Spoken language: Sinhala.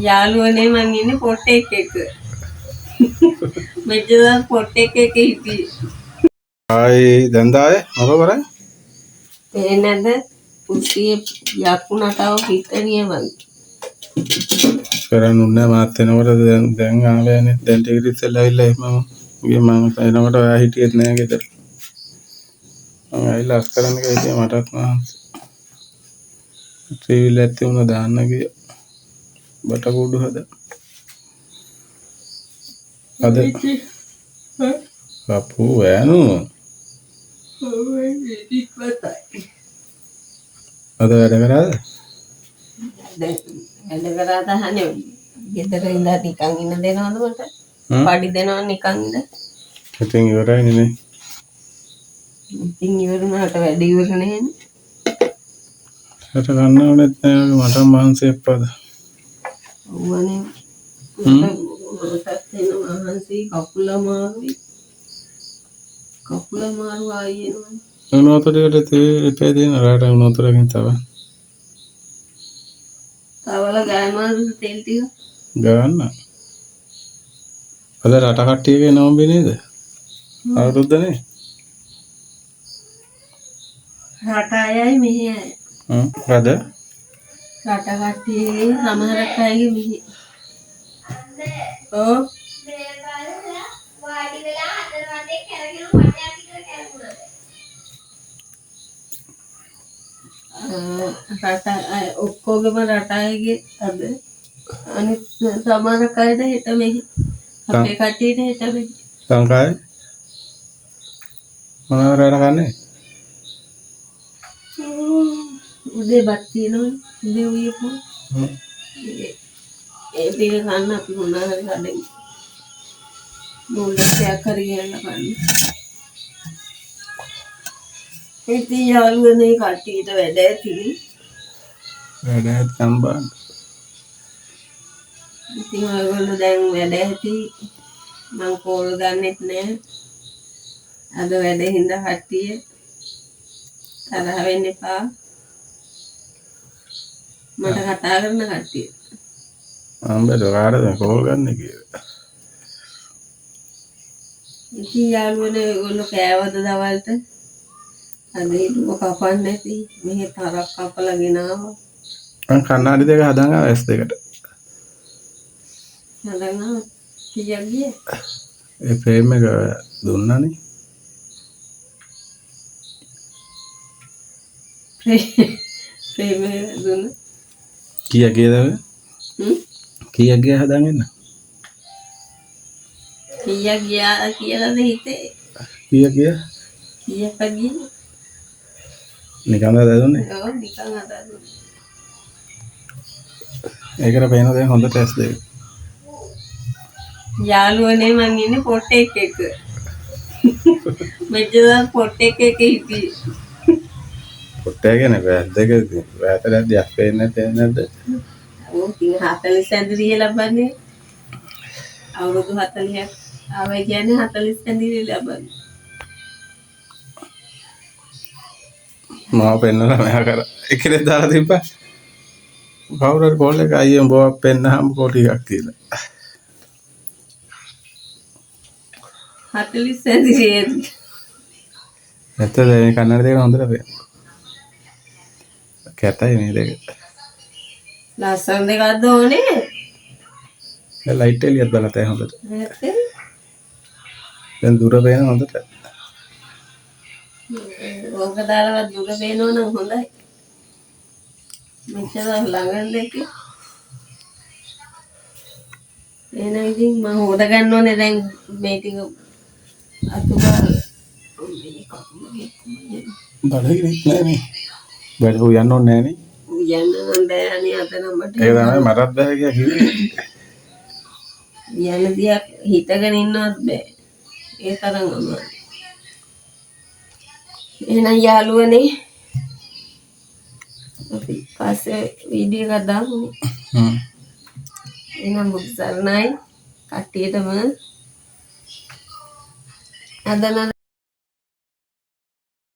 යාළුවනේ මං ඉන්නේ පොට්ටෙක් එක්ක. මෙච්චර පොට්ටෙක් එක්ක හිටියේ. ආයි දැන් දායේ මොකද කරන්නේ? පේන්නේ නැද්ද? කුස්සියේ යකුණටව පිටණිය වගේ. කරන්නේ මාත් එනකොට දැන් ආවෑනේ. දැන් ටික ඉස්සෙල්ලා ඇවිල්ලා මම එනකොට ඔයා හිටියෙත් නෑ ගෙදර. මම ඇවිල්ලා අස් කරන්න ගියා මටත් මහන්සි. ට්‍රීවිල් ඇත්තේ උන දාන්න ගියා. බට කුඩු හද. අද අපෝ වෑනු. අද වැඩ කරාද? වැඩ කරා තහනේ ගෙදර ඉඳලා නිකන් ඉන්න දෙනවද මට? පඩි දෙනව නිකන් ඉඳ. ඉතින් ඉවරයි නේ. ඉතින් ඉවර වුණාට වැඩ ඉවර නෑනේ. හිත ගන්න ඕනෙත් නෑ මට මහන්සි එප්පද. ඔව්වනේ. මටත් එන මහන්සි කකුල අමාරුයි. කකුල අමාරු ආයෙනවා. උණුතරයට තේ දෙන රාට උණුතරකින් තව. තවල ගෑමල් තෙල් ටික ගන්න. අද රට කට්ටියගේ නෝම්බි නේද? අවුරුද්දනේ. රට අයයි මෙහි අය. රද? රට කට්ටියගේ සමහරක් අයගේ මෙහි. ඔව්. වාඩි වෙලා අතර වටේ කරගෙන වටයක් විතර කැරකුණා. රට ඔක්කොගේම රට අයගේ අද අනිත් සමහරක් අයද හෙට මෙහි. අපේ කට්ටියට හෙට මෙහි. සංකාය මොනවද රට කන්නේ? උදේ බත් තියෙනවනේ. උදේ උයපු. ඒ ටික කන්න අපි මොනවා හරි කඩේ. නෝල්ලක් හරි ගියලා කන්න. ඉතින් යාළුවනේ කට්ටියට වැඩ ඇතිනේ. වැඩ සම්බන්ධ. ඉතින් ඔයගොල්ලෝ දැන් වැඩ ඇති. මං කෝල් ගන්නෙත් නෑ. අද වැඩේ හින්දා කට්ටිය තරහ වෙන්න එපා. මට කතා කරන කට්ටිය. අම්බේ කාටද කෝල් ගන්න කියලා. ඉතින් යාළුවනේ ඔයගොල්ලෝ කෑවද දවල්ට? අද ඉදුව කපන්න නැති. මෙහෙ තරක් කපලා ගෙනාවා. මං කන්නාඩි දෙක හදාගෙන ආවා S2කට. හදන්න කීයක් ගියේ? ඒ ෆ්‍රේම් එක දුන්නානේ. ෆ්‍රේම් එක දුන්න. කීයක් ගියද? කීයක් ගියා හදාගෙන? කීයක් ගියා කියලාද හිතේ? කීයක් ගියා? කීයක් ගියේ? නිකන් හදා දුන්නේ. ඔව් නිකන් හදා දුන්නේ. ඒකට පේන දැන් හොඳ ටෙස්ට් දෙක. යාළුවනේ මං ඉන්නේ පොට්ටෙක් එක්ක. මෙච්චර පොට්ටෙක් එක්ක හිටියේ. පොට්ටේ ගැන වැද්දක වැතට දෙයක් පේන්නේ නැද්ද? ඔව් ඉතින් 40 සැඳරිය ලබන්නේ. අවුරුදු 40ක් ආවයි කියන්නේ 40 සැඳරිය ලබන්නේ. මාව පෙන්නලා මෙහා කරා. එකලේ දාලා තිබ්බා. කවුරු හරි කෝල් එක අයියෝ බෝවක් පෙන්නහම කොටියක් කියලා. 40 සැඳරිය. නැත්ද මේ කන්නඩ දෙක හොඳට පේනවා. කැතයි මේ දෙක. ලස්සන දෙකක්ද ඕනේ? දැන් ලයිට් එළියක් දාලා තේ හොඳට. නැත්තේ? දැන් දුර පේන හොඳට. ඕක දාලවත් දුර පේනෝ නම් හොඳයි. මෙච්චර ළඟන දෙකේ. එහෙනම් ඉතින් මම හොද ගන්න ඕනේ දැන් මේ ටික අතුගාලා. බඩගිනිත් නෑ නේ. බඩ උයන්න ඕනේ නෑ නේ. උයන්න නම් බෑනේ අත නම්බට. ඒක තමයි මටත් බෑ කියලා කිව්වේ. යන දියක් හිතගෙන ඉන්නවත් බෑ. ඒ තරම් අමාරුයි. එහෙනම් යාළුවනේ අපි පස්සේ වීඩියෝ එකක් දාමු. එහෙනම් බුදු සරණයි කට්ටියටම අදන